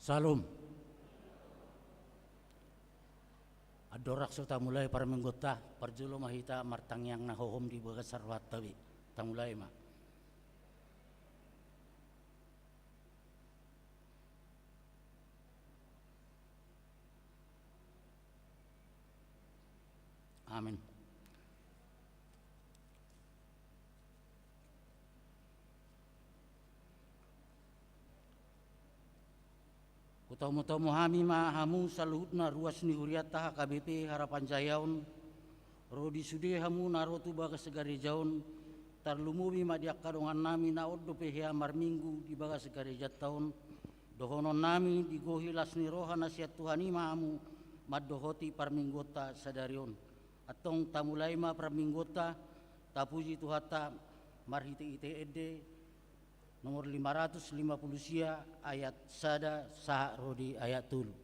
Salam. Adorak so tamulay para menggota parjulo mahita martang yang nahohom di bagas sarwat tabi tamulay ma. Amin. Kutamu-tamu hami ma hamu saluhutna ruas ni huriata KBP Harapan Jayaun rodi sude hamu narotu bagas segari jaun tarlumumi ma diak kadongan nami na oddo pehia marminggu di bagas segari jataun dohonon nami digohi lasni roha nasihat Tuhani mahamu maddohoti parminggota sadarion atong tamulai ma parminggota tapuji tuhata marhiti ite ede nomor 550 sia ayat sada sah rodi ayat tulu.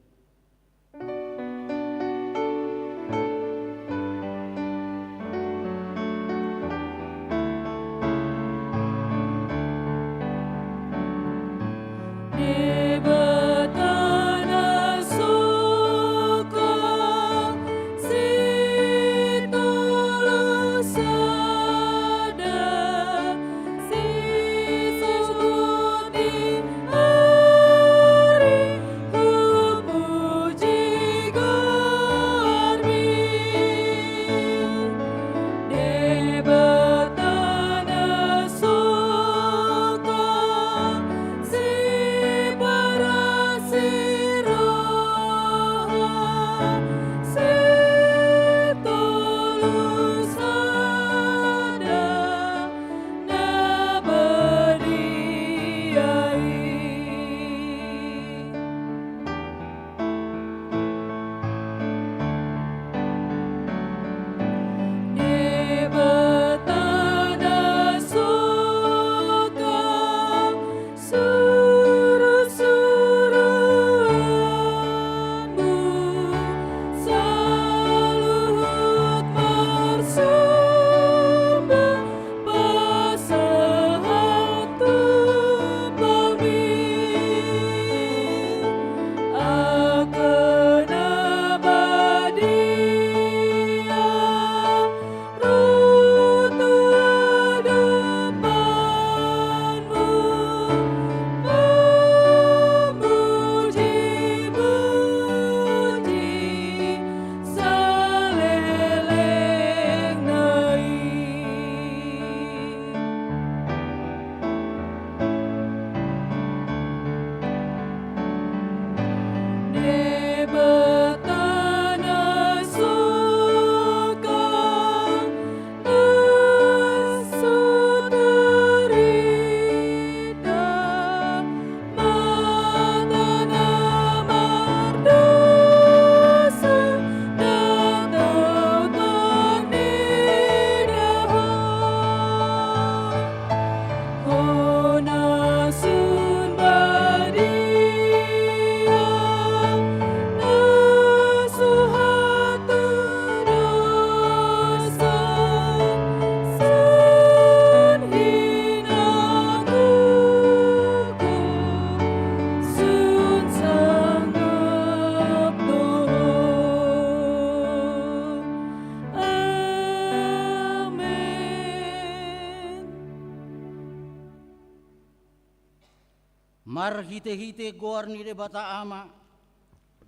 Mar hite-hite goar ni de bata ama,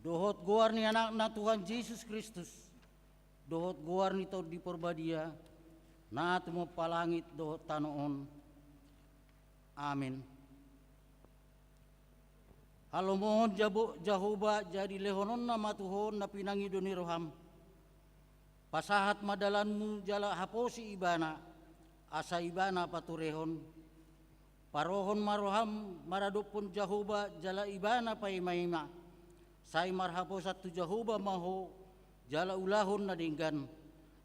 dohot goar ni anak na Tuhan Yesus Kristus, dohot goar ni tau di porbadia, na temo palangit dohot tanoon. Amin. Halo mohon Jahoba jadi lehonon na matuhon na pinangi doni roham. Pasahat madalanmu jala haposi ibana, asa ibana paturehon. Parohon maroham maradopon Jahoba jala ibana paimaima. Sai marhapo satu Jahoba maho jala ulahon na dinggan.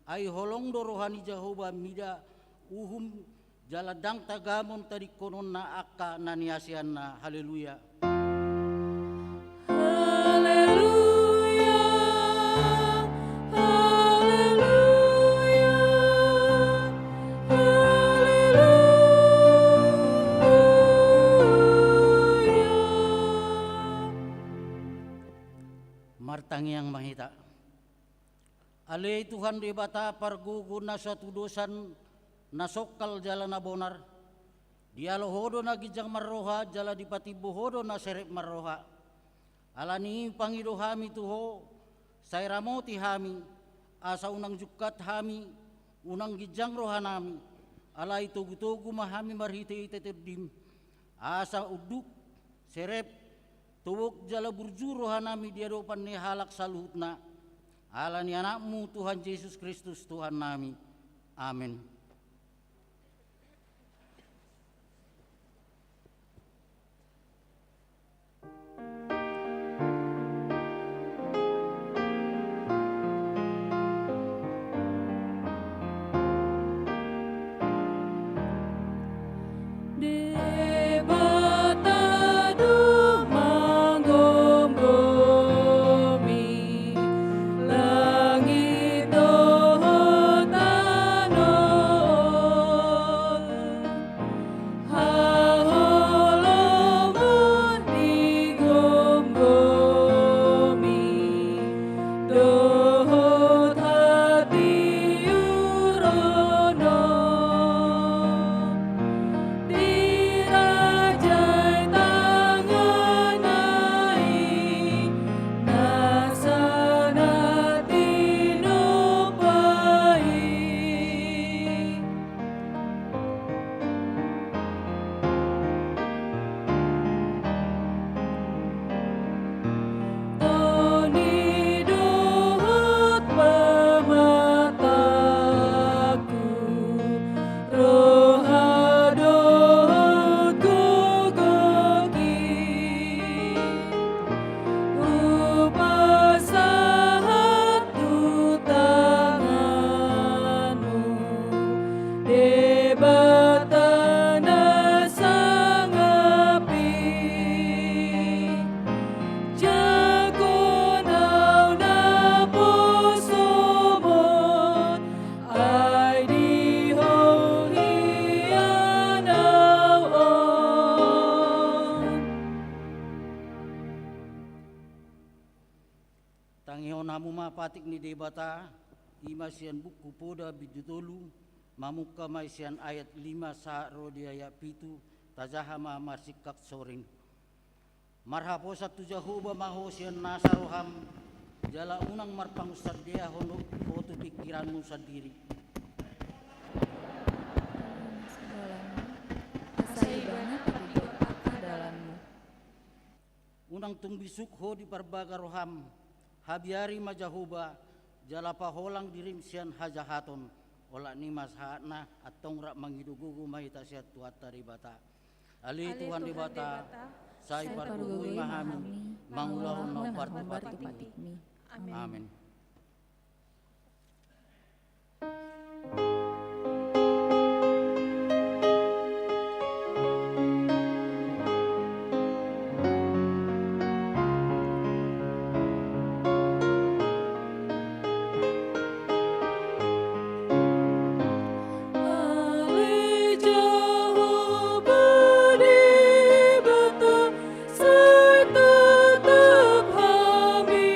Ay holong do rohani Jahoba mida uhum jala dang tagamon tadi konon na akka naniasian na. Haleluya. Yang Mahita. Ale Tuhan di bata pargugu na suatu dosan nasokal jala na bonar. Dialo hodo na gijang marroha jala dipati bohodo na serep marroha. Alani pangido hami tuho sayramoti hami asa unang jukat hami unang gijang rohanami. Alai tugu-tugu mahami marhiti itetirdim asa uduk serep tuwok jala burju rohanami diadopan ni halak saluhutna. Ala ni anakmu Tuhan Yesus Kristus Tuhan nami. Amin. Patik ni debata imasian buku poda bidutolu mamuka maisian ayat 5 sa rodi ayat pitu tajahama marsikak soring marhapo satu jahuba mahosian nasaroham jala unang marpangusad dia hono foto pikiranmu sendiri unang tumbisuk ho di parbaga roham habiari majahuba jala paholang dirim sian hajahaton ola ni mashatna atong rak mangidugugu mahita siat tuat taribata ali Tuhan dibata sai pargugui mahami mangulahon no partu patikmi amin. Saya tetap hami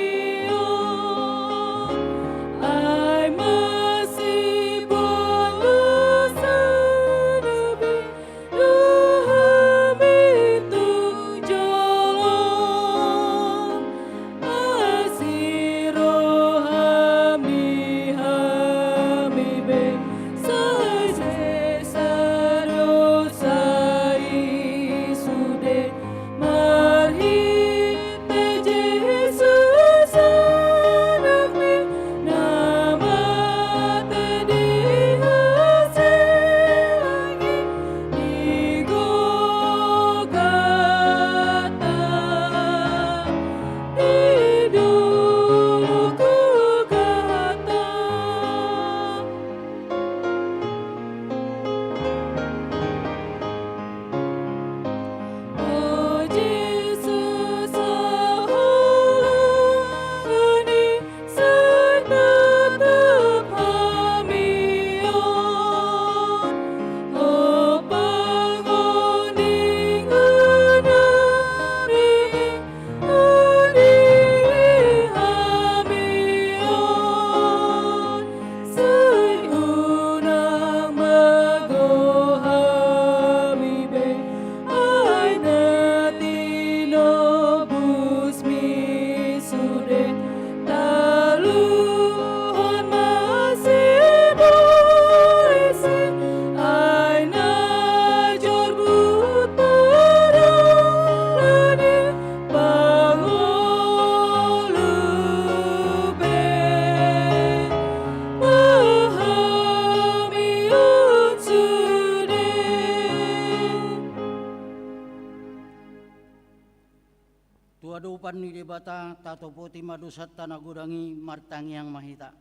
Upan ni debata tatopoti madusat tanagudangi martangiang mahita.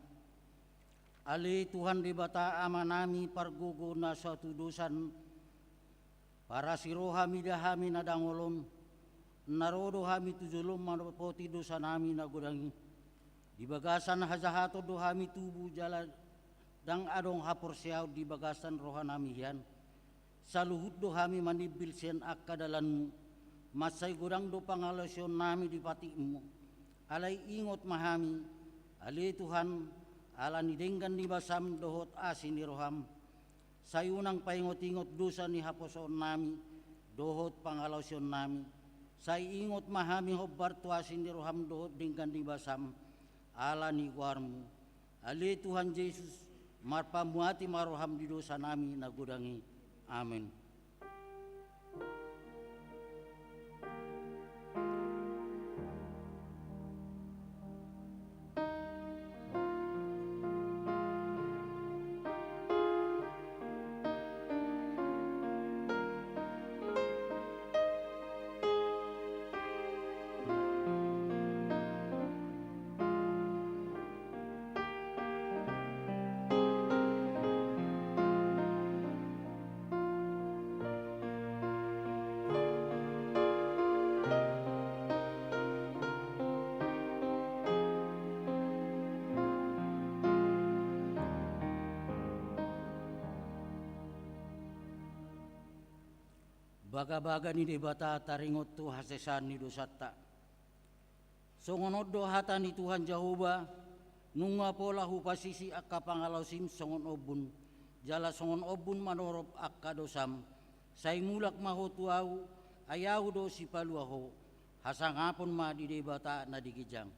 Ali Tuhan debata amanami pargugo na suatu dosan para sirohami dahami nadangolom narodo hami tujulom manopoti dosa nami nagudangi. Di bagasan hajahato dohami tubuh jalan dang adong hapor siaw di bagasan rohanami hian. Saluhut dohami manibil sen akadalanmu. Masay gudang do pangalasyon nami di patimu. Alay ingot mahami. Ali Tuhan ala nidenggan di basam dohot asin ni roham. Sayunang paingot-ingot dosa ni haposon nami dohot pangalasyon nami. Say ingot mahami hobbar tu asin ni roham dohot denggan di basam. Ala ni guarmu. Ali Tuhan Yesus marpamuati maroham di dosa nami nagudangi. Amin. Baga-baga ni debata taringot tu hasesan ni dosata. Songonod do hata ni Tuhan Jehovah nunga pola hupasisi akka pangalausim songon obun. Jala songon obun manorop akka dosam. Say mulak maho tuau ayahu do si paluaho. Hasangapon ma di debata na digijang.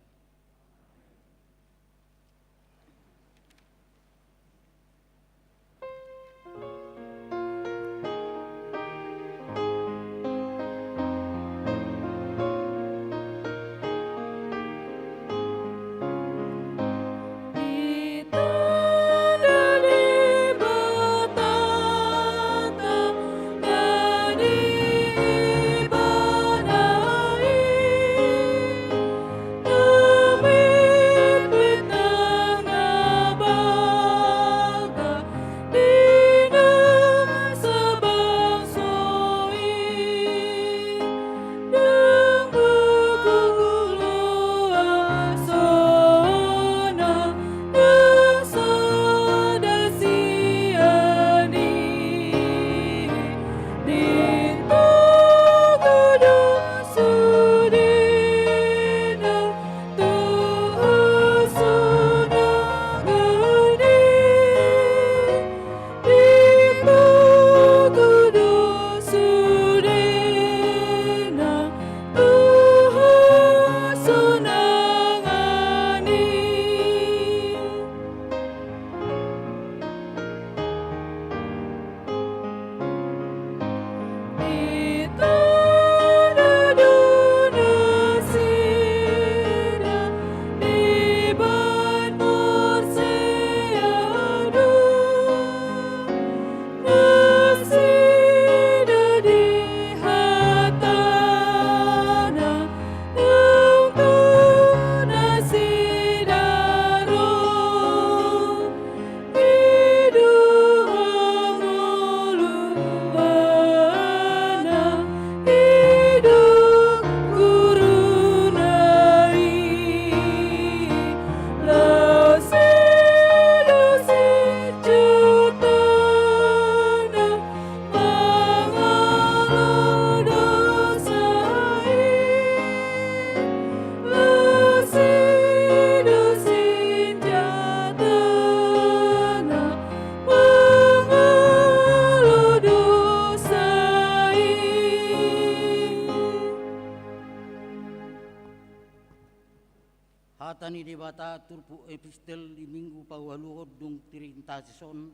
Hatani debata turpu epistel di minggu pawaluhod dung tirintasison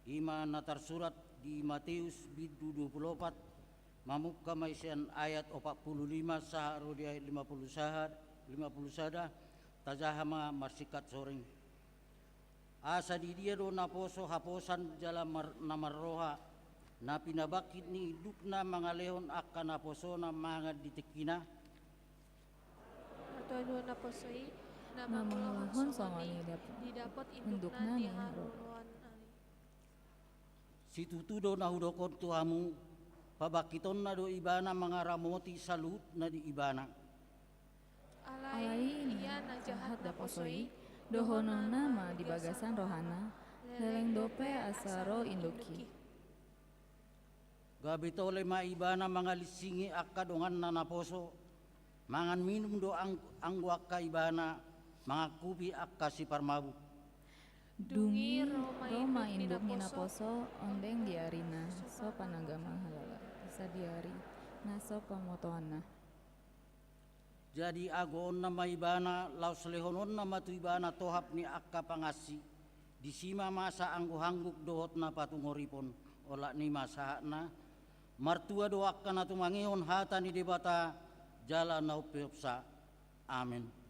ima natar surat di Matius bidu 24 mamuk kamaisian ayat 45 saharo di ayat 50 sada tajahama marsikat soring asa di dia do naposo haposan jalan namarroha na pinabakit ni idukna mga lehon akka naposo na mga ditekina tuadua na posoi na Na mamulahon mamulahon songoni songoni didapot indukna indukna di ni haruruan ani. Si tutudo na hudokon tuhamu, pabakiton na do ibana mga ramoti salut na di ibana. Alai ia na jahat na posoi dohonon nama di bagasan rohana, leleng dope asaro induki. Gabito le maibana mga lisingi akadongan na naposo, mangan minum do ang waka ibana, mga kupi akka si parmabu. Dungi Roma induk poso ondeng diarina, so panagama halala, sa diari, naso pamotoana. Jadi agoon na maibana, laus lehonon na matuibana tohap ni akka pangasi, di sima masa angguhangguk dohot na patungoripon, ola ni masa na, martua doak na tumangion hata ni debata jala na upiopsa. Amin.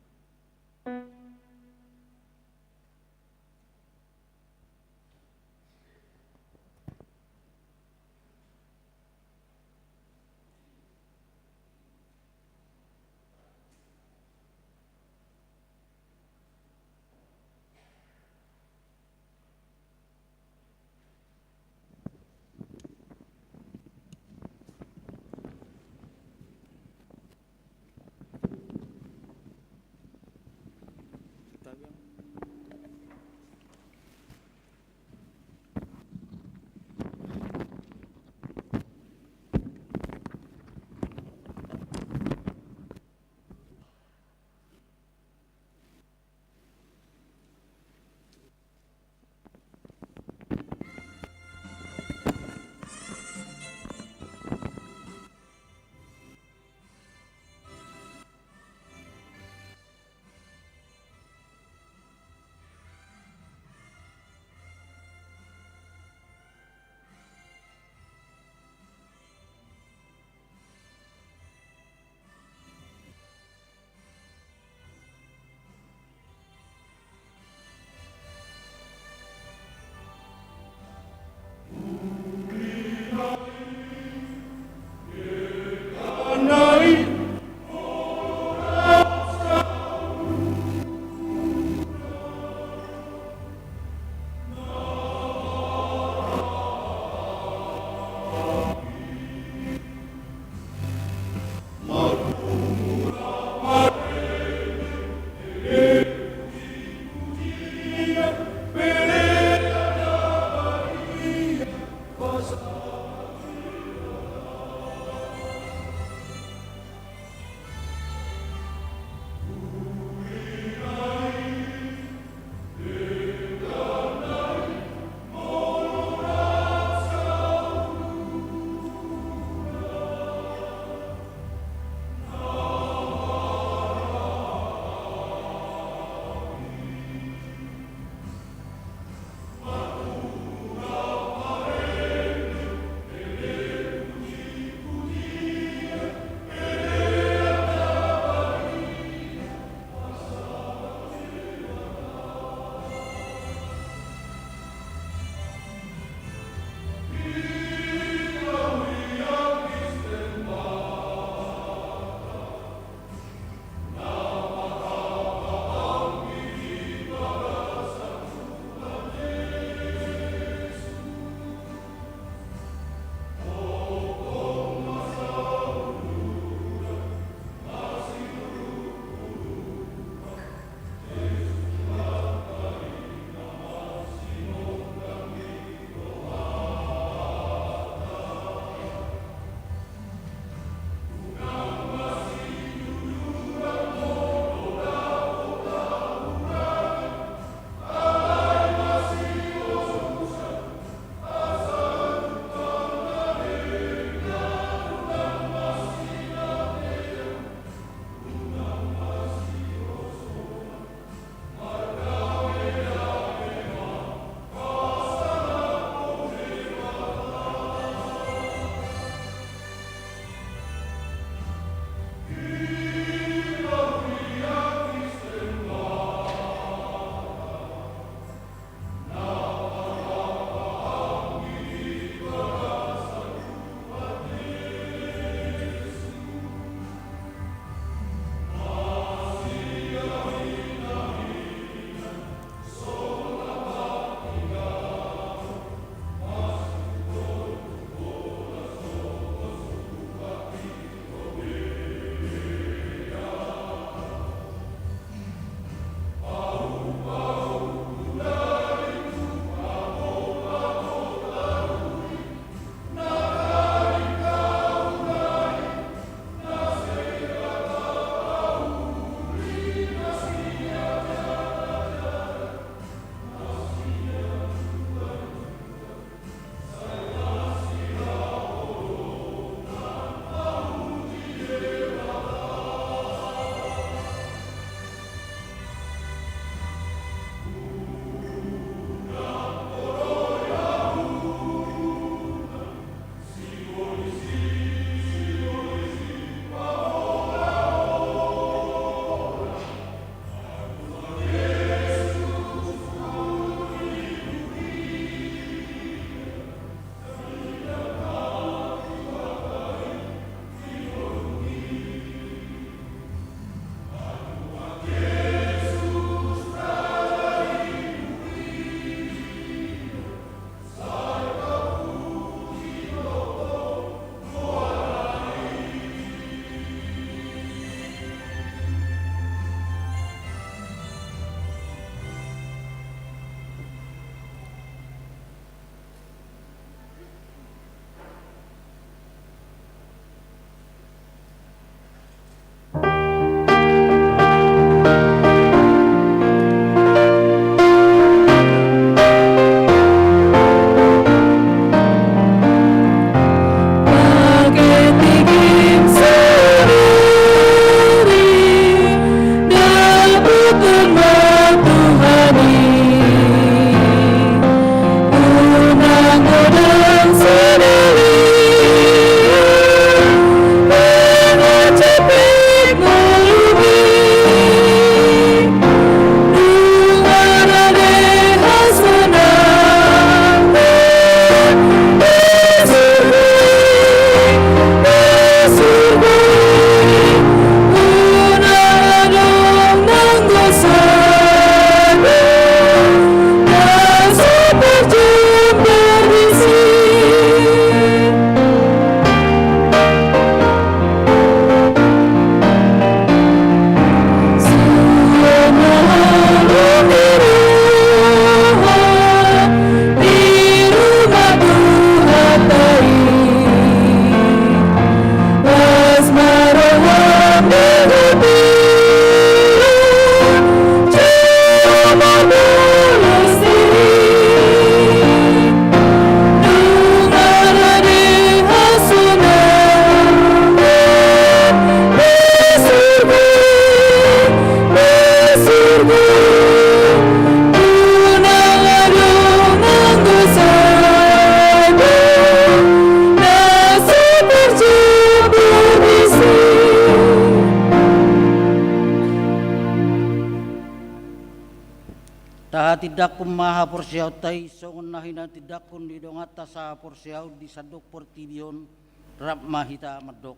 maha porsiaw tay songon nahina tidakon di dongata sa porsiaw di sadok portibion rap mahita medok.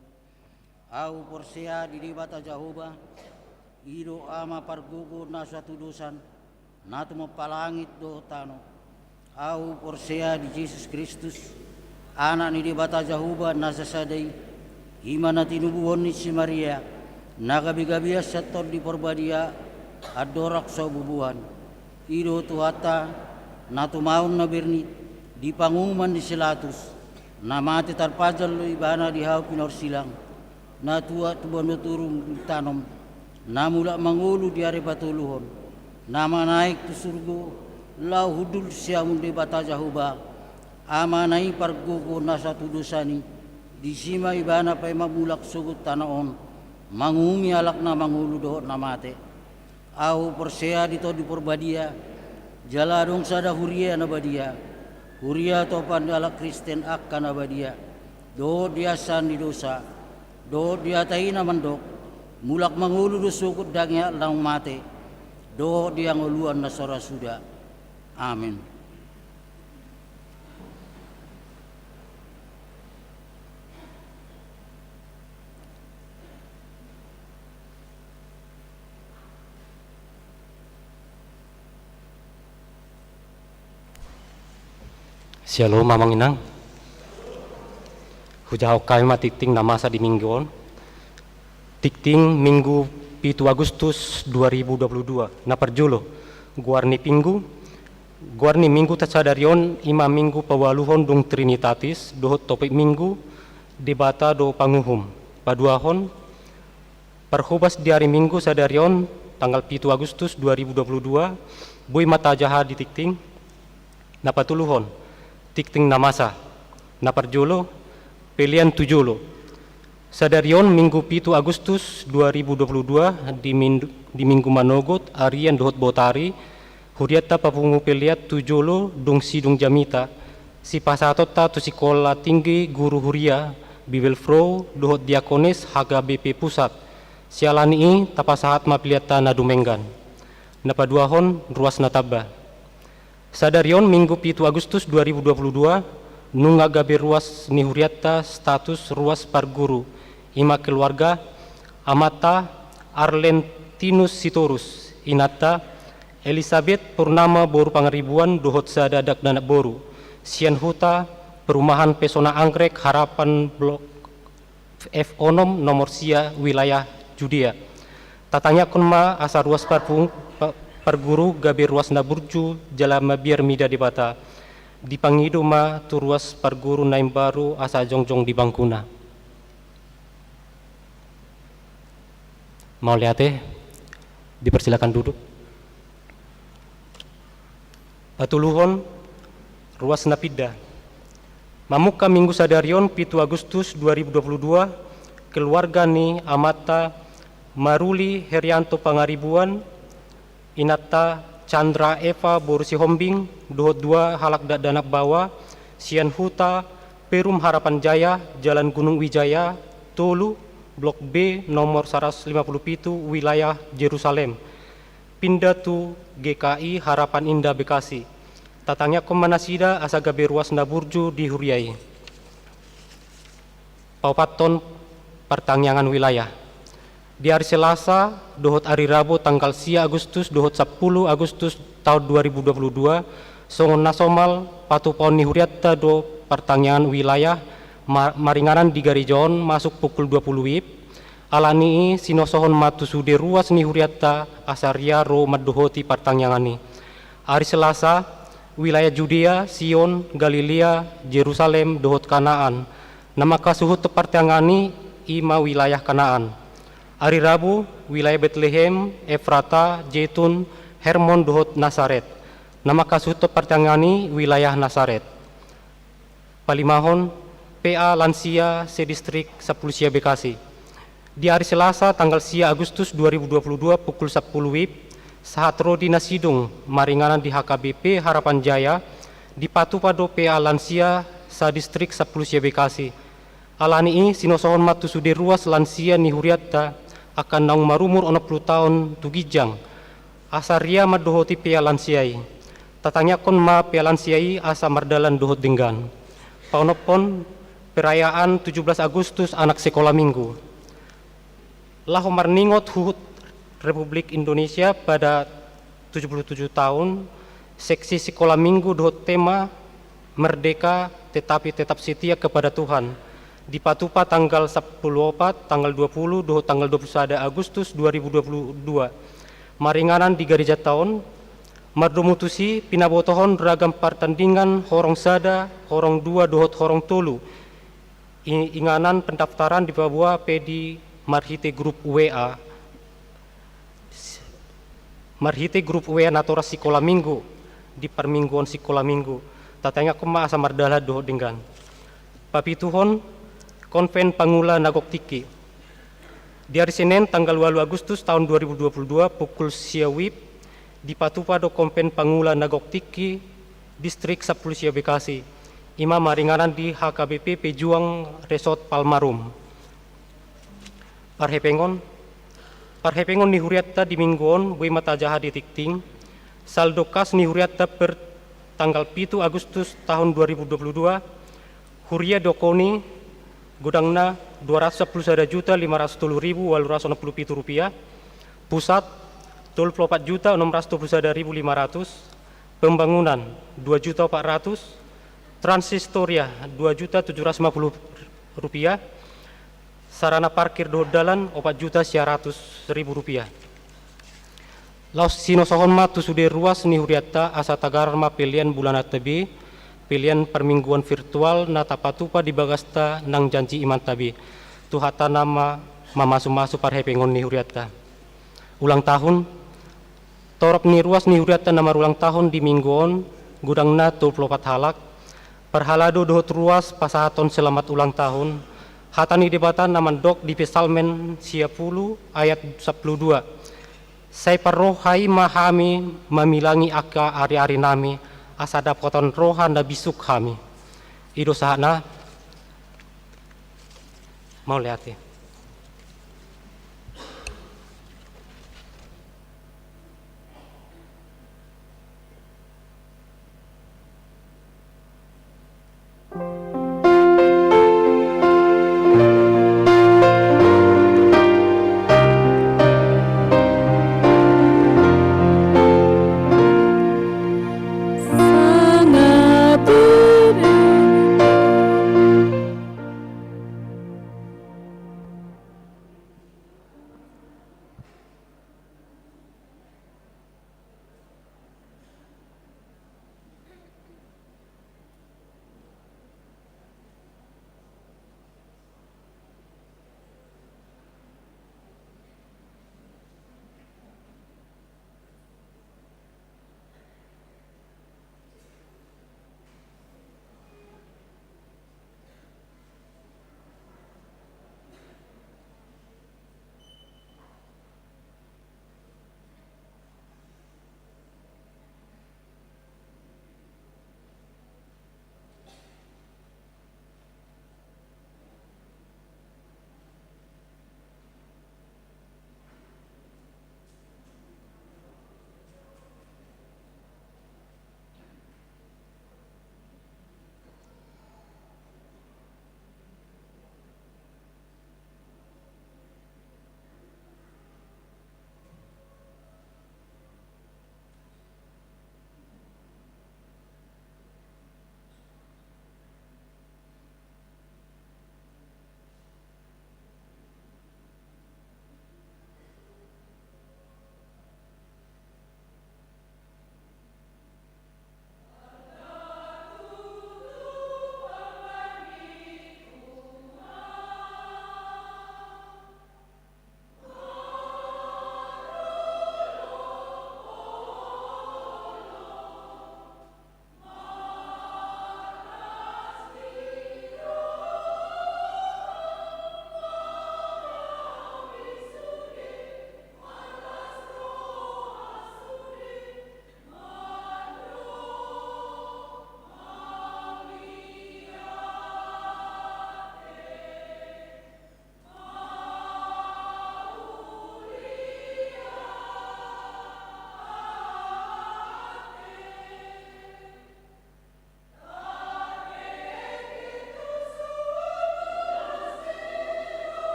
Au porsia di dibata Jahoba ido ama pargugo na suatu dosan natu mapalangit do tano. Au porsia di Yesus Kristus anak ni dibata Jahoba nasa sadai imana tinubuhon ni si Maria nagabi-gabias sator di porbadia adorak sa bubuhan. Ido tuhata natu maun na birni di panguman di silatus na mati tarpajal lo ibana di hau pinor silang na tua tuban turung tanom na mula mangulu di are batuluhon nama naik tu surgo lau hudul siamun di bata Jahoba ama nai pargogo na satu dosani di sima ibana pay mamulak sugut tanaon mangumi alak na mangulu dohot na mate. Au persea dito di porbadia jaladong sada huria na badia huria topan ala Kristen akan abadia do diasan di dosa do diatai na mandok mulak mangulu do sukut dangya lang mate do diang uluan na sora suda. Amin. Shalom mamang inang. Hujau kami matiting nama sa di mingguon. Tikting Minggu 7 Agustus 2022. Na perjulo. Guarni minggu tasadarion ima minggu pawaluhon dung Trinitatis dohot topik minggu debata do panguhum. Paduahon perhubas di hari minggu sadarion tanggal 7 Agustus 2022 bui mata jaha di tikting na patuluhon. Tikting namasa na parjolo pilihan tujulo sadarion Minggu 7 Agustus 2022 di minggu manogot arian dohot botari huriata papungu pilihat tujulo dung sidung jamita si pasatot ta tu sikola tinggi guru huria Bibel Fro dohot diakonis haga BP pusat sialani tapasahat mapiliata na dumenggan na paduahon ruas nataba. Sadarion Minggu 7 Agustus 2022 nunga gabe ruas ni huriata status ruas parguru ima keluarga amata Arlentinus Sitorus inata Elizabeth Purnama boru pangaribuan dohot sadadak danak boru sian huta perumahan pesona anggrek harapan blok F onom nomor sia wilayah Judea tatanya kunma asa ruas parguru gabe ruas na burju jalama biar mida di bata di pangiduma tu ruas parguru naim baru asa jongjong di bangkuna. Mau lihat dipersilakan duduk. Patuluhon ruas napida mamuka minggu sadarion 7 Agustus 2022 keluarga ni amata Maruli Herianto Pangaribuan inata Chandra Eva Borusi Hombing dohot 2 halak danak bawa sian huta Perum Harapan Jaya Jalan Gunung Wijaya Tolu Blok B nomor 157 wilayah Jerusalem pindah tu GKI Harapan Indah Bekasi tatangnya komanasida asa gabe ruas naburju di Huriai paupaton pertangyangan wilayah di hari Selasa dohot hari Rabu tanggal sia Agustus dohot 10 Agustus tahun 2022 songon nasomal patu pon ni huriatta do pertanyaan wilayah maringanan di Garijon masuk pukul 20 WIB alani sinosohon matu sude ruas ni huriatta asaria ro madohoti pertanyaan ni hari Selasa wilayah Judea Sion Galilea Jerusalem dohot Kanaan nama kasuhut pertanyaan ni ima wilayah Kanaan. Hari Rabu, wilayah Bethlehem, Efrata, Jetun, Hermon dohot Nasaret. Nama kasuto pertangani wilayah Nasaret. Palimahon, PA Lansia, Sedistrik, Sapulsia Bekasi. Di hari Selasa, tanggal sia Agustus 2022, pukul 10 WIB, saat Rodi Nasidung, maringanan di HKBP Harapan Jaya, di Patupado PA Lansia, Sadistrik, Sapulsia Bekasi. Alani sinosohon matu sude ruas lansia ni huriatta akan naung marumur 60 tahun tugijang asaria madohoti pia lansiai Tatanya kon ma pelansiai asa mardalan dohot dinggan. Paunopon perayaan 17 Agustus anak sekolah minggu. Lahu marningot Hut Republik Indonesia pada 77 tahun, seksi sekolah minggu dohot tema Merdeka tetapi tetap setia kepada Tuhan. Di Patupa tanggal 14, tanggal 20, dohot tanggal 21 Agustus 2022. Maringanan di Garija tahun, mardomutusi pinabotohon ragam pertandingan horong sada, horong dua, dohot horong tolu. Inganan pendaftaran di bawah pedi Marhite Grup WA. Marhite Grup WA natora sekolah minggu di permingguan sekolah minggu. Tatanya kema asa mardala dohot dinggan. Papituhon Konven Pangula Nagok Tiki. Di hari Senin tanggal 8 Agustus tahun 2022 pukul siawib di Patupado Konven Pangula Nagok Tiki, Distrik 10 Sia Bekasi. Imam maringanan di HKBP Pejuang Resort Palmarum. Parhepengon ni huriatta di mingguon bui mata jahat di tikting. Saldo kas ni huriatta per tanggal 7 Agustus tahun 2022. Huria dokoni gudangna 211.510.867 rupiah, pusat 24.621.500, pembangunan 2.400.000, transistoria 2.750.000 rupiah, sarana parkir dodalan 4.100.000 rupiah. Laos sinosohon ma tusude ruas ni huriatta asa tagaran ma pilihan bulan atabi, pilihan permingguan virtual nata patupa di bagasta nang janji iman tabi. Tuhata nama mamasu-masu parhepengon ni huriatta. Ulang tahun, torop ni ruas ni huriatta nama ulang tahun di mingguon, gudangna 24 halak. Perhalado dohot ruas pasahaton selamat ulang tahun. Hatani debatan naman dok di Psalmen 10 ayat 12. Saya parrohai mahami mamilangi aka ari-ari nami asa dapoton rohan da bisuk kami. Ido sahana mau lihat ya.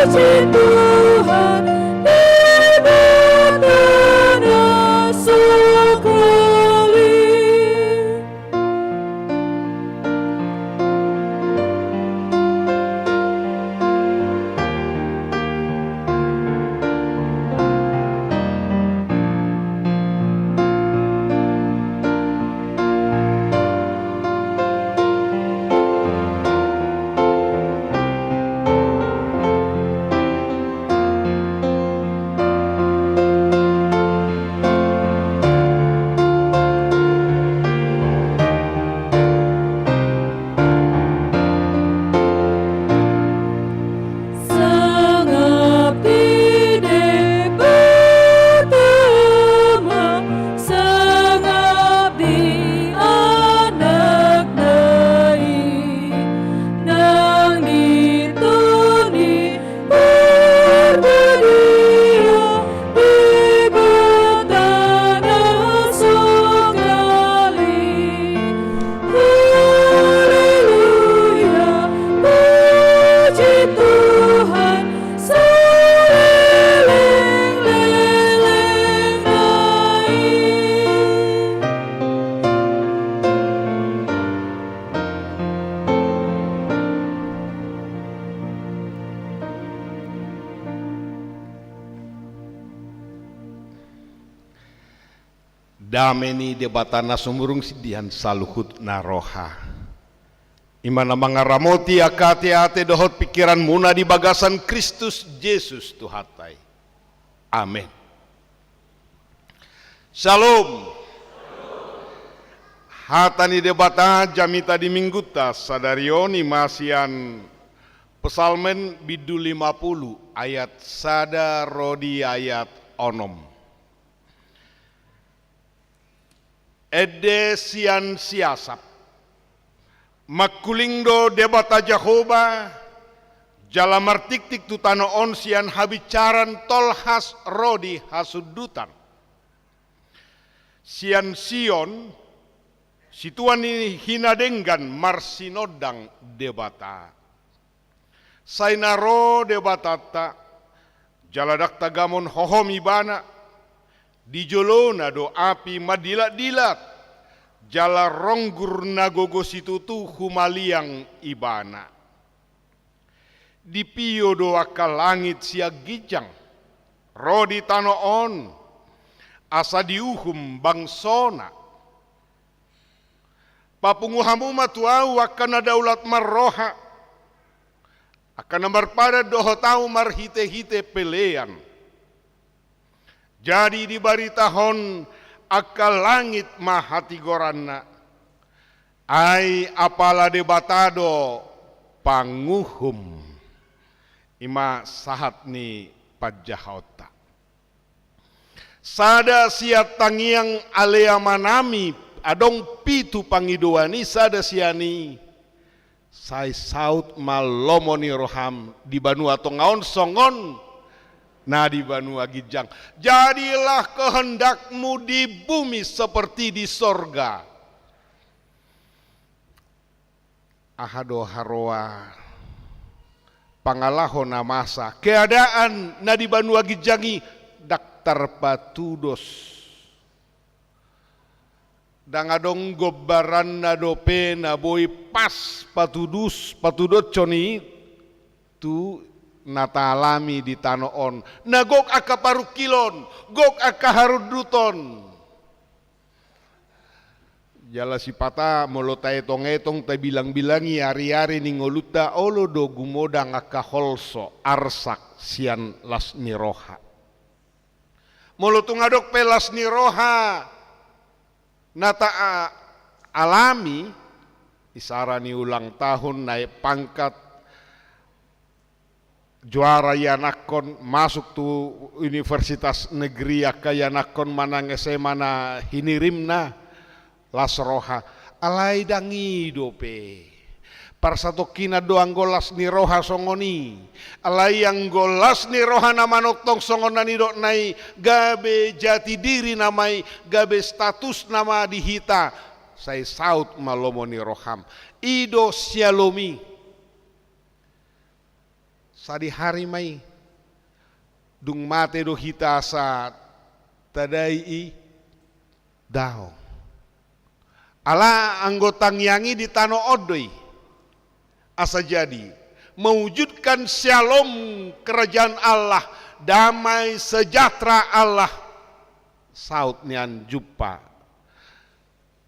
Tuhan di tanah sekeliling. Sengabdi pertama, sengabdi anak dai, nang dituni berbedia di tanah sekeliling. Haleluya, puji Tuhan, seleleng-leleng naik. Dameni debatana sumurung sidian saluhut naroha. Imana mangaramoti akate-ate dohot pikiran muna di bagasan Kristus Yesus Tuhatai. Amin. Shalom. Hatani debata jamita di mingguta sadarioni masian pesalmen bidu 50 ayat sada rodi ayat onom. Ede sian siasap makulingdo debata Jehovah jala martik-tik tutano on sian habicaran tolhas rodi hasudutan sian Sion situan ini hinadenggan marsinodang debata sainaro debatata jaladak tagamon hohomi bana di jolona do api madilat-dilat jala ronggur nagogo situtu humaliang ibana di pio do akal langit siag gijang rodi tano on asa diuhum bangsona papunguhamu matuau akan daulat marroha akan marpada dohotau marhite-hite pelean. Jadi di baritahon akal langit mahati goranna ai apala debatado panguhum ima sahat ni pajahota sada siat tangiang alea manami adong pitu pangidoani sada siani sai saut malomoni roham di banu atau ngaon songon nah di Banua Gijang, jadilah kehendakmu di bumi seperti di sorga. Ahado haroa pangalaho namasa keadaan na di Banua Gijangi daktar patudos dangadong gobaran na dope na boy pas patudot coni tu nata alami di tanoon nagok aka parukilon gok aka haruduton jala sipata molotai etong-etong ta bilang-bilangi ari-ari ningoluta olo do gumodang aka holso arsak sian las niroha molotung adok pelas niroha nata alami isarani ulang tahun naik pangkat juara yanakon masuk tu universitas negeri aka yanakon manang SMA na hinirimna lasroha alai dangi dope parsato kina doang golas ni roha songoni alai yang golas ni roha nama noktong songonani dok nai gabe jati diri namai gabe status nama dihita sai saut malomoni roham ido sialomi sadi hari mai dung mate do hita sa tadai i dao. Ala anggotang yangi di tanah odoi asa jadi mewujudkan shalom kerajaan Allah, damai sejahtera Allah. Saut nian jumpa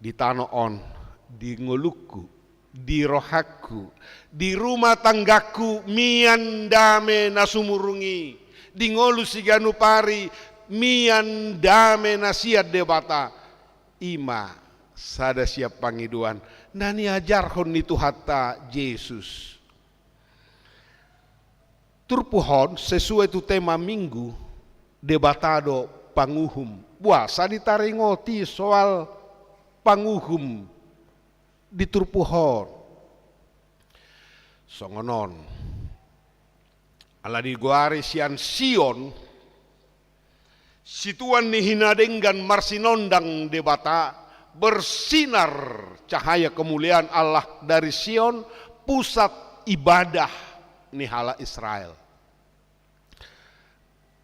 di tanah on, di ngoluku, di rohaku, di rumah tanggaku mian dame nasumurungi, di ngolu siganu pari mian dame nasiat debata ima sada siap pangiduan nani ajarhon itu hatta Yesus turpuhon sesuai tu tema minggu debatado panguhum puasa ditaringoti soal panguhum di turpuhon songonon ala di guari sian Sion situan ni hinadenggan marsinondang debata bersinar cahaya kemuliaan Allah dari Sion, pusat ibadah nihala Israel.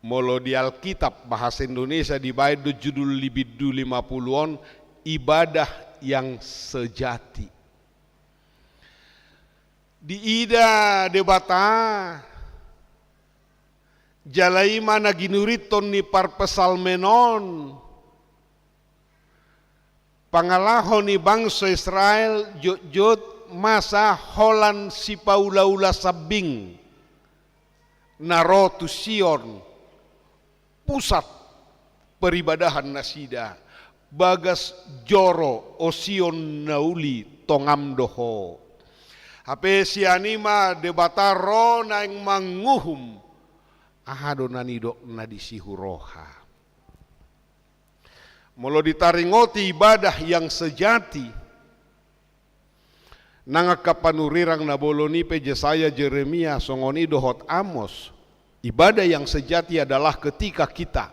Molo di Alkitab bahasa Indonesia dibaca judul libidu 50-on ibadah yang sejati. Di ida debata jalai mana ginuriton ni parpesalmenon pangalahon ni bangsa Israel jod masa holan si paula-ula sabing narotu Sion pusat peribadahan nasida bagas joro o Sion nauli tongam doho hape sianima debataro naing manguhum ahado nanidok nadisihuroha molo ditaringoti ibadah yang sejati nangakapanurirang naboloni pe Yesaya Jeremia songoni dohot Amos ibadah yang sejati adalah ketika kita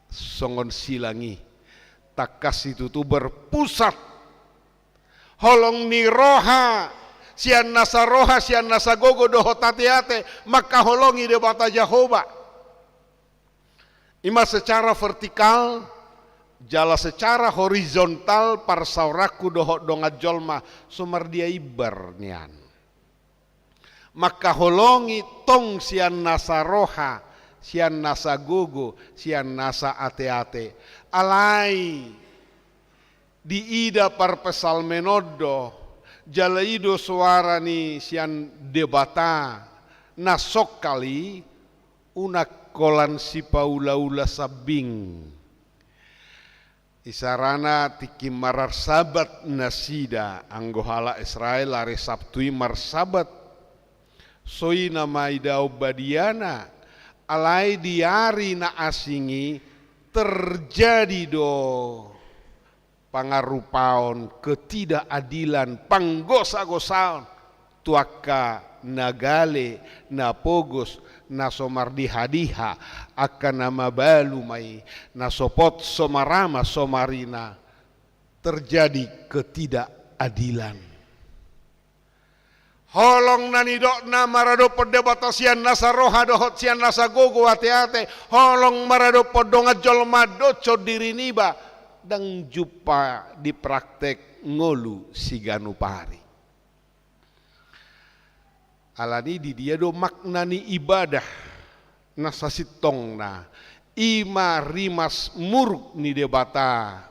songon silangi takas itu tu berpusat holong ni roha sian nasa roha sian nasa gogo dohot ate maka holongi debata Jehovah ima secara vertikal jala secara horizontal parsauraku dohok dongat jolma sumardia ibar nian maka holongi tong sian nasa roha sian nasa gogo sian nasa ate alai di ida parpesal menodo jala ido suara ni sian debata nasok kali unak kolan si paula-ula sabing isarana tiki marar sabat nasida anggohala Israel lari sabtui marsabat soi nama idau badiana alai diari na asingi terjadi do pangarupaon ketidakadilan panggosa-gosaon tuaka nagale napogos nasomar dihadiha akan nama balu mai nasopot somarama somarina terjadi ketidakadilan holong nanidok na marado perdebata sian nasa roha dohot sian nasa gogo ate holong marado podonga jolma doco diri niba dang jupa di praktek ngolu siganu pari alani di dia do maknani ibadah nasasitong na ima rimas muruk ni debata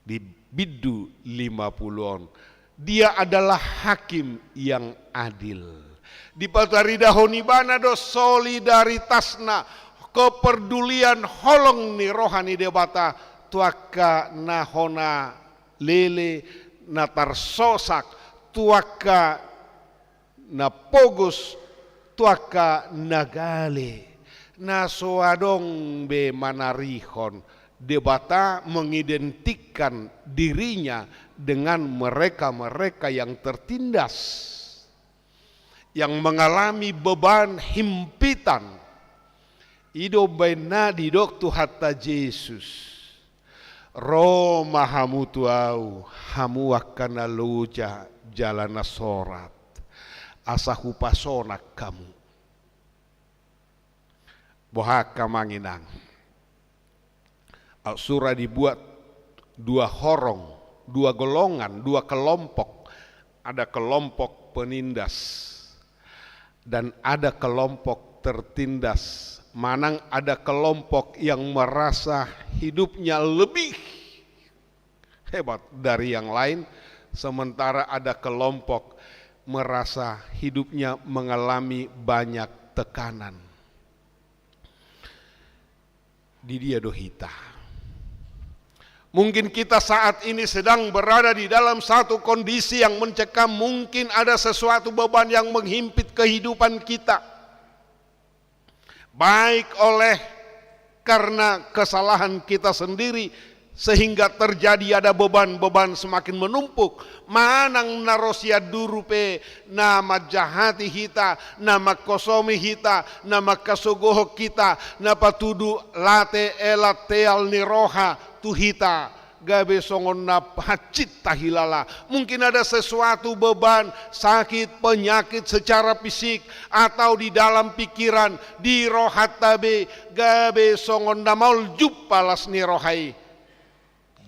di bidu 50-on dia adalah hakim yang adil di patarida honibana do solidaritasna kepedulian holong ni rohani debata tuaka nahona lele natar sosak tuaka na pogos tuaka nagale na soadong be manarihon debata mengidentikan dirinya dengan mereka-mereka yang tertindas yang mengalami beban himpitan ido bena didok tu hatta Yesus Roma hamu tuau hamu akan aluja jalan sorat asa hupasona kamu bohaka manginang. Surah dibuat dua horong, dua golongan, dua kelompok. Ada kelompok penindas dan ada kelompok tertindas. Manang ada kelompok yang merasa hidupnya lebih hebat dari yang lain, sementara ada kelompok merasa hidupnya mengalami banyak tekanan. Di dia dohita. Mungkin kita saat ini sedang berada di dalam satu kondisi yang mencekam, mungkin ada sesuatu beban yang menghimpit kehidupan kita. Baik oleh karena kesalahan kita sendiri, sehingga terjadi ada beban-beban semakin menumpuk. Manang narosia durupe nama jahati hita, nama kosomi hita, nama kasogoho kita, napa tudu late elat teal niroha tuhita gabe songon nap hacit tahilala. Mungkin ada sesuatu beban, sakit, penyakit secara fisik atau di dalam pikiran, di rohat tabe gabe songon namaul jupalas ni rohai.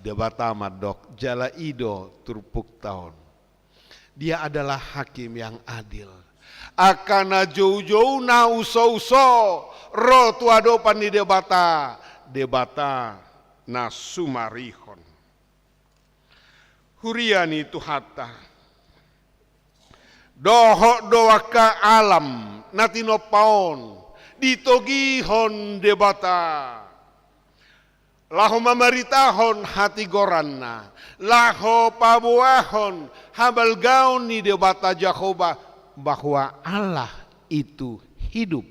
Debatama dok jala ido turpuk tahun. Dia adalah hakim yang adil. Akana jauh-jauh na uso-uso ro tuadopan di debata na sumarihon. Huriani tuhata. Doho doaka alam natino paon ditogihon debata. Laho mamaritahon hati goranna, laho pabuahon habal gaun ni debata Jehovah bahwa Allah itu hidup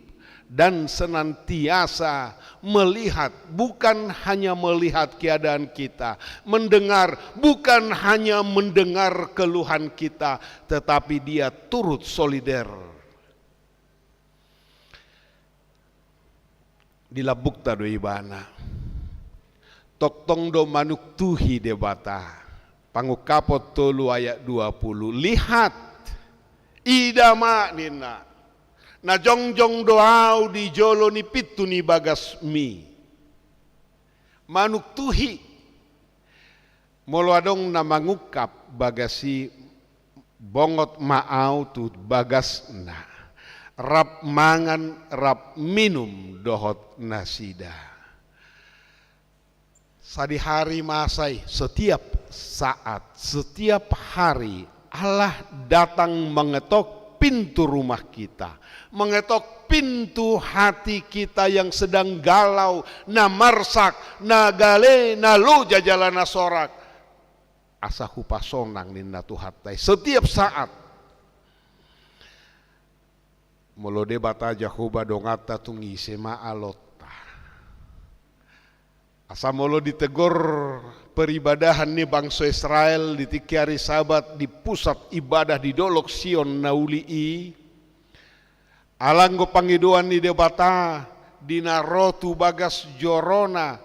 dan senantiasa melihat, bukan hanya melihat keadaan kita, mendengar, bukan hanya mendengar keluhan kita, tetapi dia turut solider. Dilabukta do ibana. Toktong do manuk tuhi debata. Pangukapot tolu ayat 20. Lihat idama nina. Na jongjong doau di jolo ni pitu ni bagas mi. Manuk tuhi. Molo adong na mangukap bagasi bongot maau tu bagas na. Rap mangan rap minum dohot nasida. Sadi hari masai, setiap saat, setiap hari Allah datang mengetok pintu rumah kita, mengetok pintu hati kita yang sedang galau, na marsak, na gale, na lu jajalana sorak. Asa hupasonang ninna tuhatai setiap saat. Molo debata Jehovah dongata tungise maalot. Asa molo ditegur peribadahan ni bangsa Israel di tikiari sabat di pusat ibadah di Dolok Sion naulii. Alanggo pangiduan ni debata dinarotu bagas jorona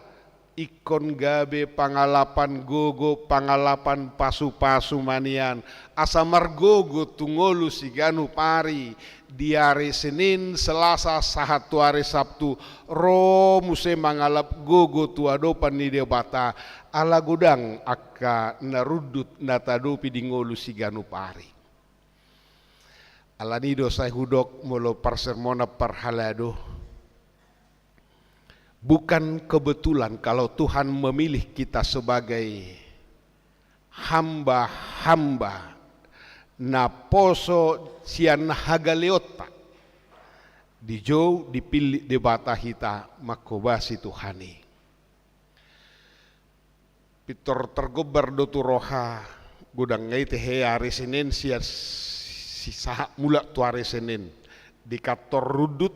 ikon gabe pangalapan gogo pangalapan pasu-pasu manian asa margogo tungolu siganu pari di hari Senin, Selasa, sahatu hari Sabtu ro muse mangalap gogo tuadopan ni debata ala gudang akka narudut natadopi di ngolu siganu pari. Ala nido saya hudok molo parsermona parhalado. Bukan kebetulan kalau Tuhan memilih kita sebagai hamba-hamba na poso sian hagaleota di jauh dipilih debata hita makobasi Tuhani. Pitor tergobar do tu roha gudang ngai tehe hari Senin sia sisa mula tu hari Senin di kantor rudut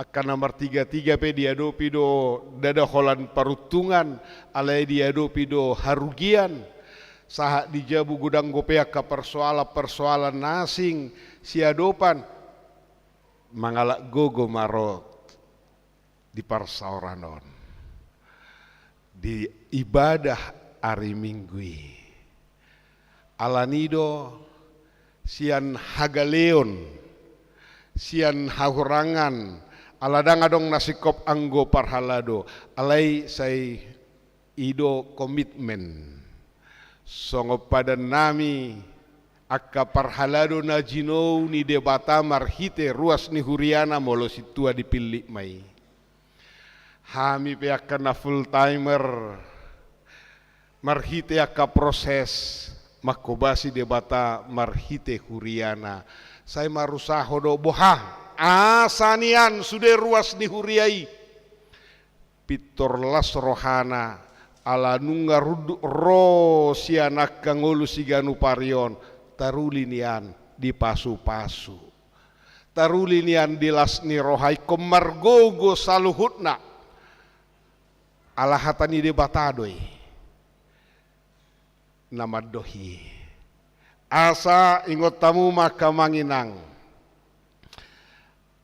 akan nomor 33 pe diadopi do dada holan parutungan alai diadopi do harugian saha dijabu gudang gopea ka persoalan nasing siadopan mangalak gogo marot di parsaoranon di ibadah hari Minggu alanido sian hagaleon sian hahurangan aladang adong nasikop anggo parhalado, alay say ido komitmen. Songo pada nami akka parhalado na jino ni debata marhite ruas ni huriana molo situa dipilih mai. Hami pe akka na full timer marhite akka proses makobasi debata marhite huriana. Saya marusaho do boha asanian sudah ruas ni huriai. Pitor las rohana ala nunga ro sianak kangolu siganu parion tarulinian di pasu-pasu tarulinian di lasni rohai komargogo saluhutna ala hatani de batadoi nama dohi asa ingot tamu maka manginang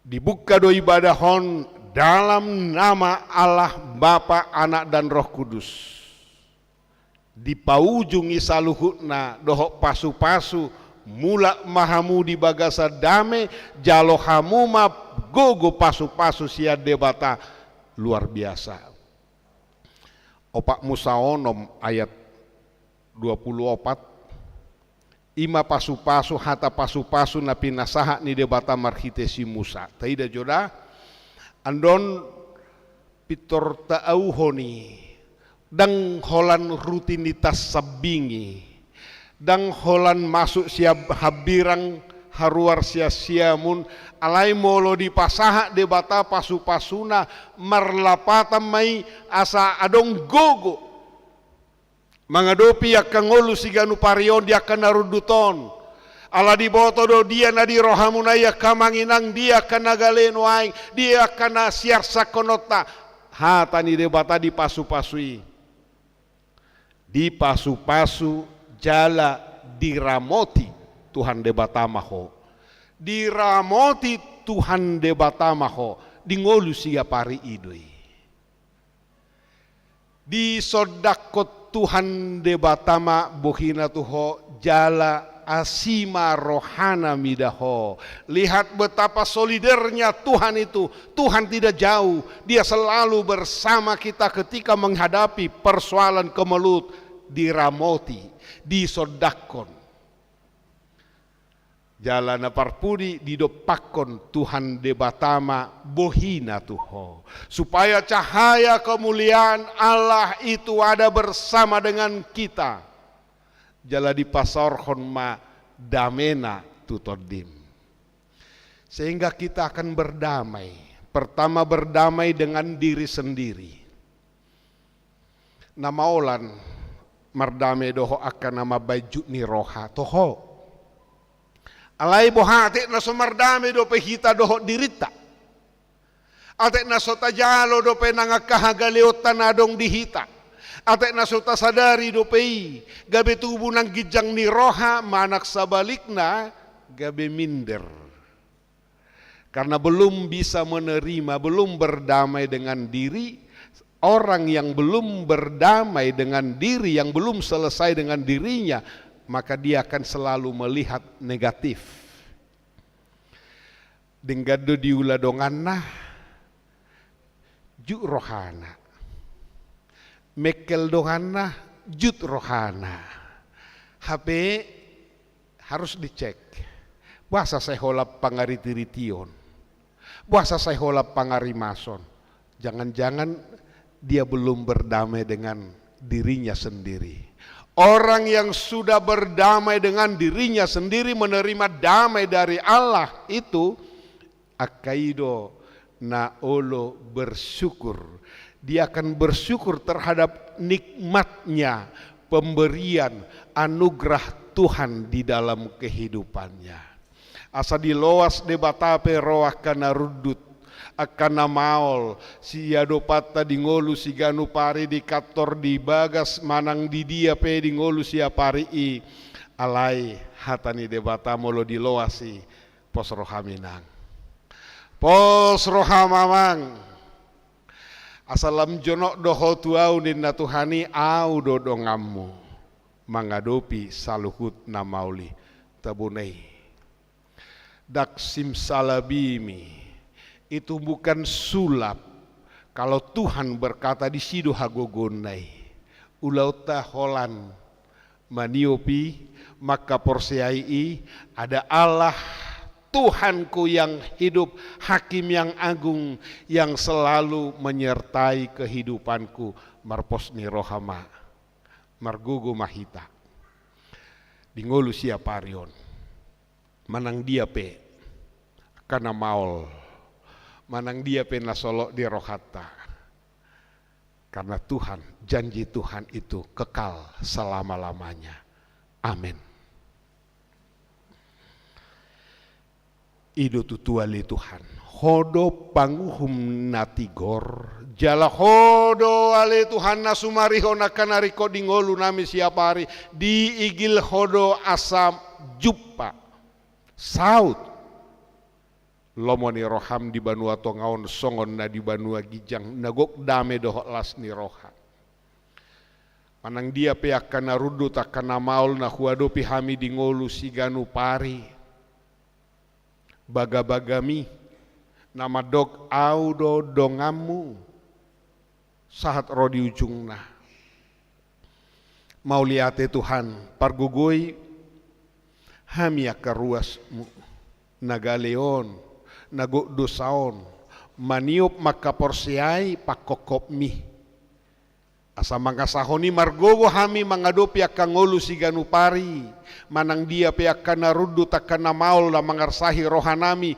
dibuka do ibadahon dalam nama Allah Bapa, Anak dan Roh Kudus. Di paujungi saluhutna dohok pasu-pasu mula mahamu di bagasa dame jalohamu ma gogo pasu-pasu sia debata luar biasa. Opak Musa onom ayat 24 ima pasu-pasu hata pasu-pasu na pinasaha ni debata marhite si Musa. Taida joda andon pitor taauhoni dang holan rutinitas sabingi dang holan masuk siap habirang haruar sia-siamun alai molo di pasaha debata pasu-pasuna marlapata mai asa adong gogo mangadopi akan ngolu siganu parion dia akan naruduton ala di boto do dia na di rohamunaya kamanginang dia kana galeno aing dia kana siar sakonota hatani debata di pasu-pasui di pasu-pasu jala diramoti Tuhan debata maho diramoti Tuhan debata maho di ngolu siga pari idoi di sodakot Tuhan debata ma bohina tuho jala asima rohana midaho. Lihat betapa solidernya Tuhan itu. Tuhan tidak jauh, dia selalu bersama kita ketika menghadapi persoalan kemelut di ramoti, di sodakon. Jalana parpudi didopakon Tuhan debatama bohina tuho. Supaya cahaya kemuliaan Allah itu ada bersama dengan kita. Jala di pasorhon ma damena tutodim. Sehingga kita akan berdamai. Pertama berdamai dengan diri sendiri. Nama olan merdame doho akan nama baju ni roha toho. Alai bohate na sumardame do pe hita doho dirita. Ate na sotajalo do pe nangakahagaleotan adong dihita. Ate na sota sadari do pei gabe tubuh nang gijang ni roha manak sabalikna gabe minder. Karena belum bisa menerima, belum berdamai dengan diri. Orang yang belum berdamai dengan diri, yang belum selesai dengan dirinya, maka dia akan selalu melihat negatif. Denggado diuladonganna ju rohana. Mekel dohana jut rohana. HP harus dicek. Bahasa saya holap pangariti-rition. Bahasa saya holap pangarimason. Jangan-jangan dia belum berdamai dengan dirinya sendiri. Orang yang sudah berdamai dengan dirinya sendiri, menerima damai dari Allah itu akaido na olo bersyukur. Dia akan bersyukur terhadap nikmatnya, pemberian, anugerah Tuhan di dalam kehidupannya. Asa diloas debatape roh akan rudut, akan maol, si yadopata di ngolu si ganu pari di kator di bagas manang di dia pe di ngolu si pari i alai hatani debata molo diloasi pos rohaminang. Pos rohamamang. Asalam jonok doho tuau ninna Tuhani au dodongamu mangadopi saluhut namauli tabunei dak simsalabimi Itu bukan sulap. Kalau Tuhan berkata di sido hagogonai, ulau taholan maniopi, maka percayai ada Allah Tuhanku yang hidup, Hakim yang agung, yang selalu menyertai kehidupanku. Marposni rohama, margugu mahita, dingolu siaparion, manang dia pe, karena maul, manang dia pe nasolok di rohata. Karena Tuhan, janji Tuhan itu kekal selama-lamanya. Amin. Ido tutuali Tuhan. Hodo panguhum natigor. Jala hodo ale Tuhan nasumariho nakanariko dingolu nami siapari. Di igil hodo asam jupa. Saut. Lomoni roham di banua tongaon songon na di banua gijang. Nagok dame dohok las ni roha. Manang dia pe akan narudu takana maul na huadopi hami dingolu siganu pari. Baga-bagami nama dog audo dongamu sahat rodi ujungna. Mau liate Tuhan pargugoi hami akaruasmu nagaleon nagok dosaon maniop maka porsiai pakokop mi asa mangasahoni margogo hami mangadopi akan ngolu siganu pari manang dia pe akan narudu takana maul la mangarsahi rohanami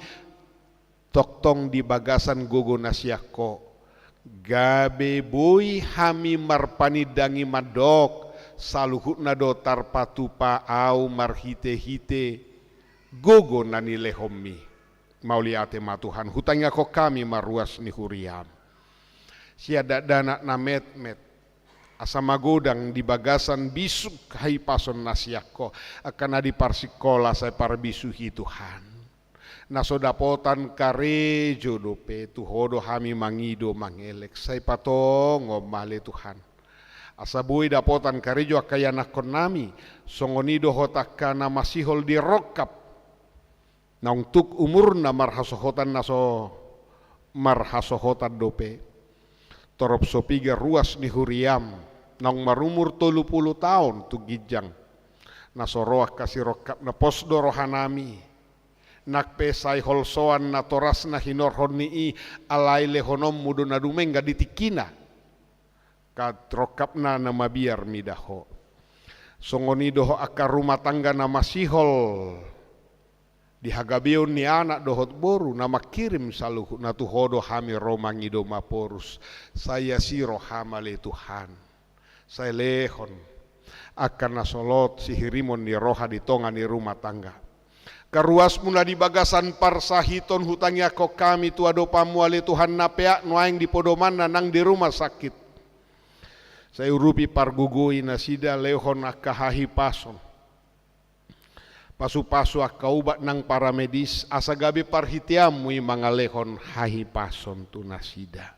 toktong di bagasan gogo nasiako gabe boy hami marpanidangi madok saluhutna do tarpatupa au marhite-hite gogo nani lehomi mauliate matuhan hutangnya ko kami maruas ni huriam siada dana na met asa magodang di bagasan bisuk hai pason nasiako akan adi parsikola saya parbisuhi Tuhan nasodapotan karejo dope tuhodo hami mangido mangelek say patongo male Tuhan asa bui dapotan karejo akayanakon nami songonido hotakana masihol di rokap naungtuk umur na marhasohotan naso marhasohotan dope torop sopiga ruas ni huriam naung marumur 30 tahun tu gijang nasoroah kasih rokap na posdo rohanami nakpe sai holsoan na toras na hinor honni alai lehonom mudo na dumengga ditikina kat rokap na mabiar midaho songoni doho akar rumah tangga nama sihol dihagabeon ni anak dohot boru nama kirim saluhu na tuhodo hami romangi do maporus saya siro hamale Tuhan saya lehon akan nasolot sihirimon ni roha di tonga ni rumah tangga karuas mula di bagasan parsahiton hutangnya kok kami tuado pamuale Tuhan napea nuaing di podoman nang di rumah sakit saya urupi pargugui nasida lehon akahahi pason pasu-pasu akaubat nang para medis asagabe parhitiamu mangalehon hahi pason tu nasida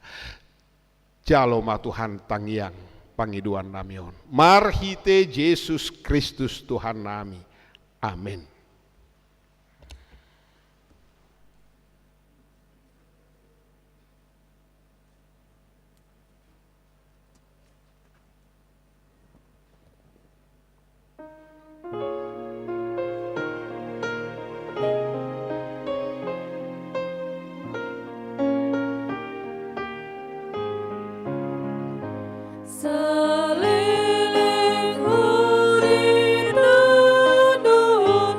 jalo matuhan tangiang pangiduan namion marhite Yesus Kristus Tuhan nami amin. Saliling huri dunun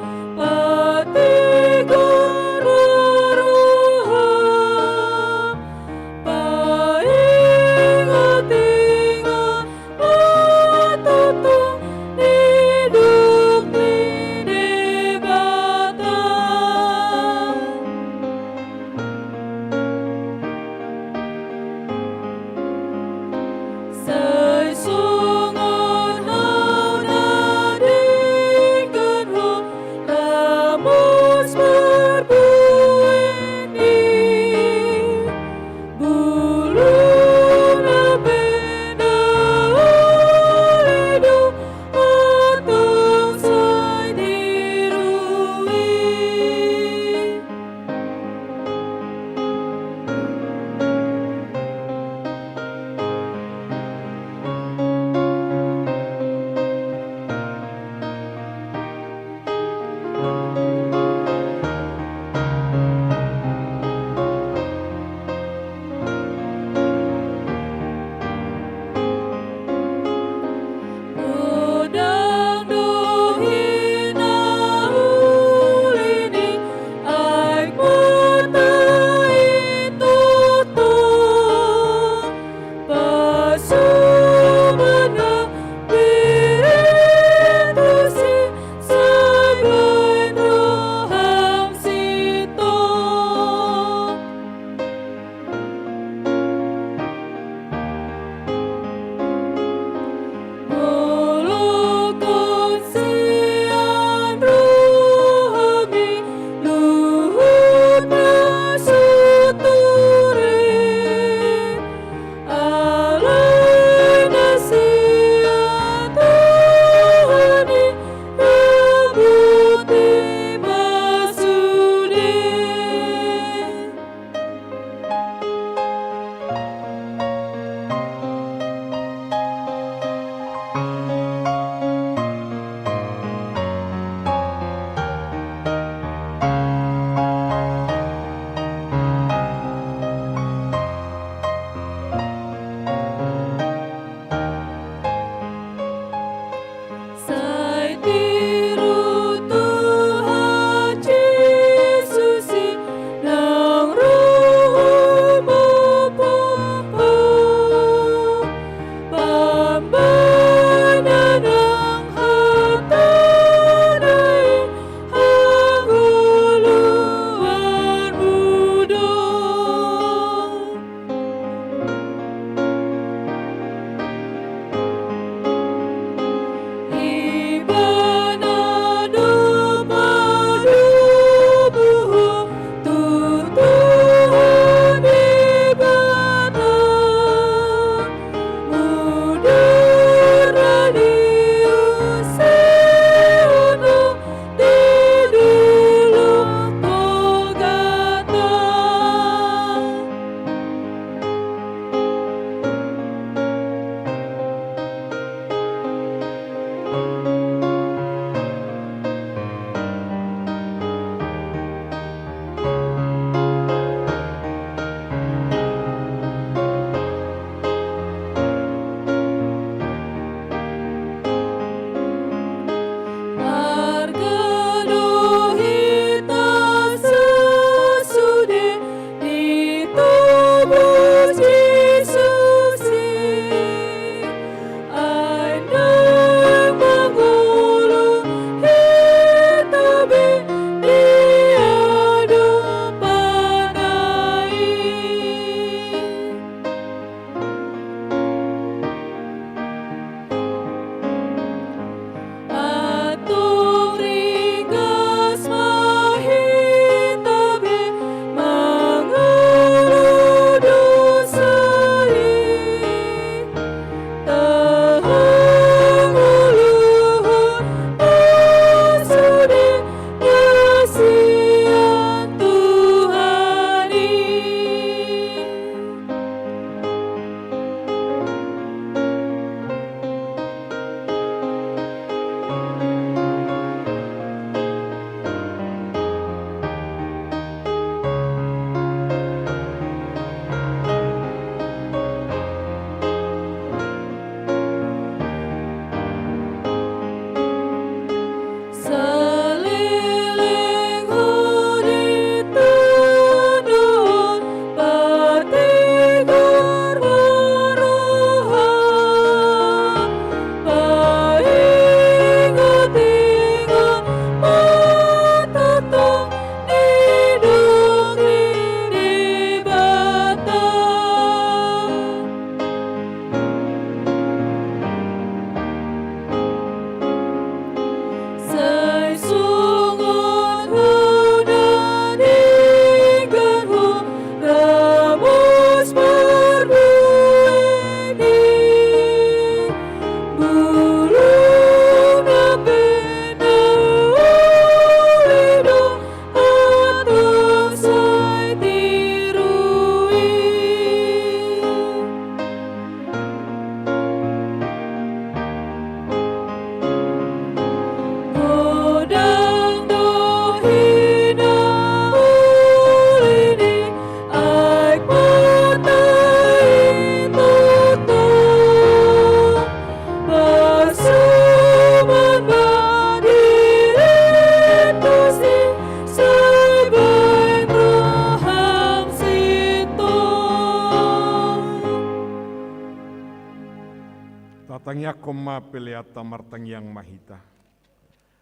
Martangya koma peleata martangyang mahita.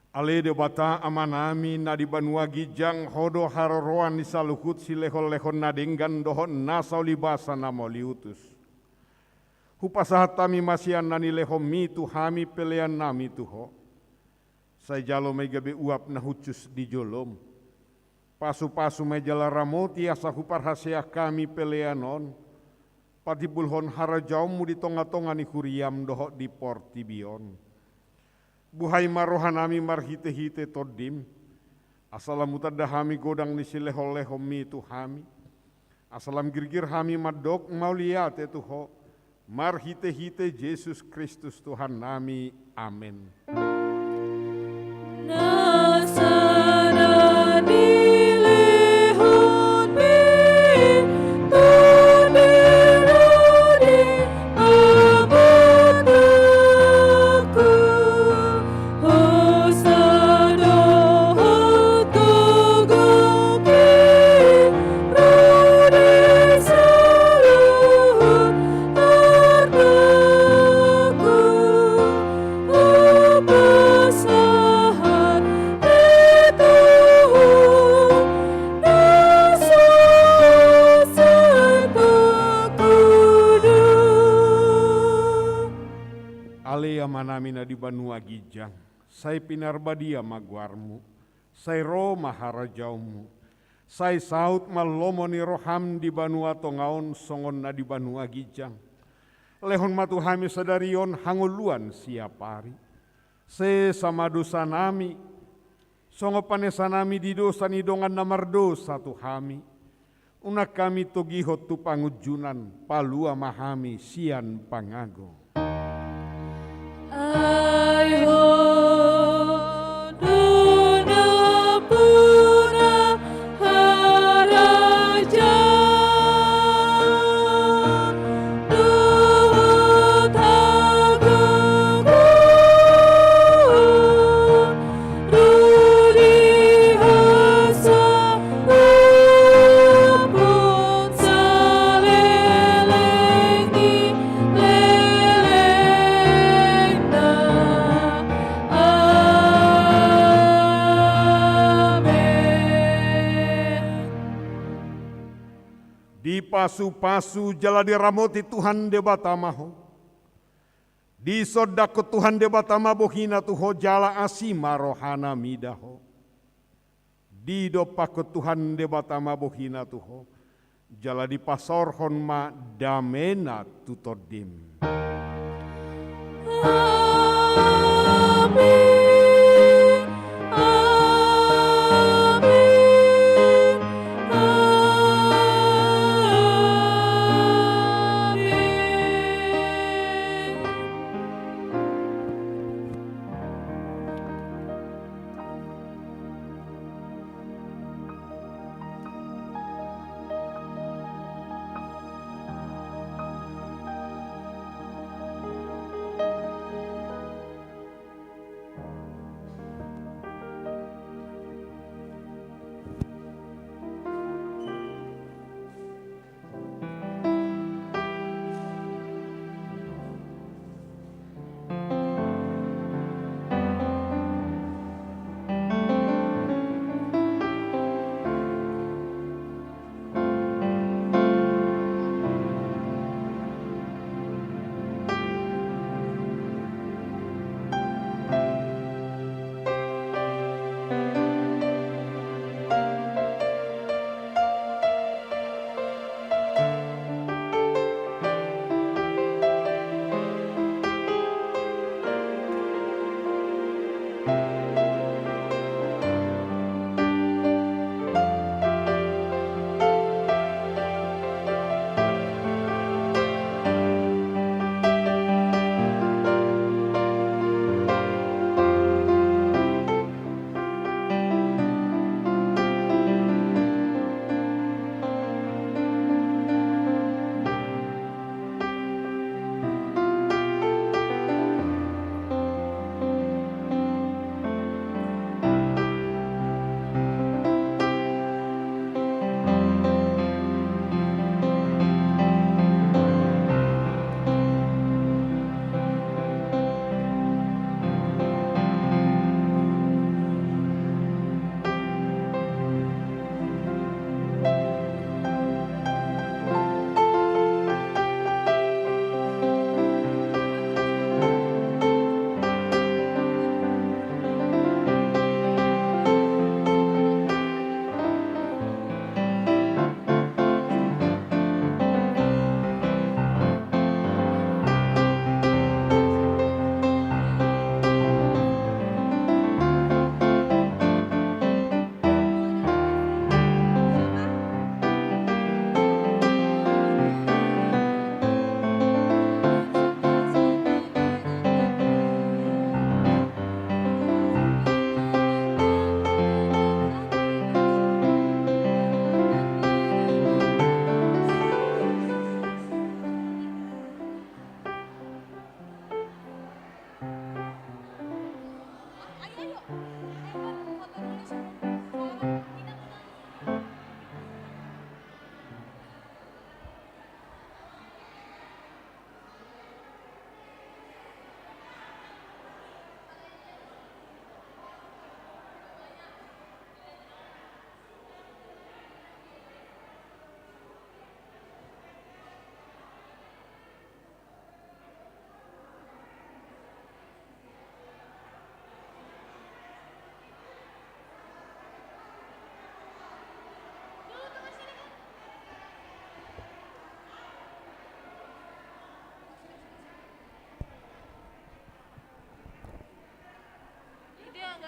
Ale de bata amanami na di banua gijang hodo haroroan ni saluhut si lehon-lehon na denggan dohon nasau libasa na moliutus. Hupasahata mi masian nani lehom mi tu hami pelean nami tuho. Sai jalo megabe uap na hucus di jolom. Pasu-pasu mejala ramoti asa huparhaseah kami peleanon. Patibulhon harajaumu di tonga-tonga ni huriam doho di portibion. Buhay marohanami marhite-hite todim. Asalam utadahami godang ni silehol-lehom mi tu hami. Asalam girgir hami madok mauliate tuho. Marhite-hite Yesus Kristus Tuhan nami. Amin. Manamina di banua gijang, sai pinarbadia maguarmu, sai ro maharajaumu, sai saut malomoni roham di banua tongaon songon na di banua gijang. Lehon matu hami sadarion hanguluan siapari, se sama dosa nami, songo panesanami di dosa ni dongan namardo satu hami. Unak kami togihot tu pangujunan, palua mahami sian pangago. Pasu-pasu jala diramoti Tuhan de batamaho. Di sodako Tuhan de batama bohina tuho jala asima rohana midaho. Di dopako Tuhan de batama bohina tuho jala di pasorhon ma damena tutodim. Amin.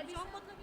dicopot lagi.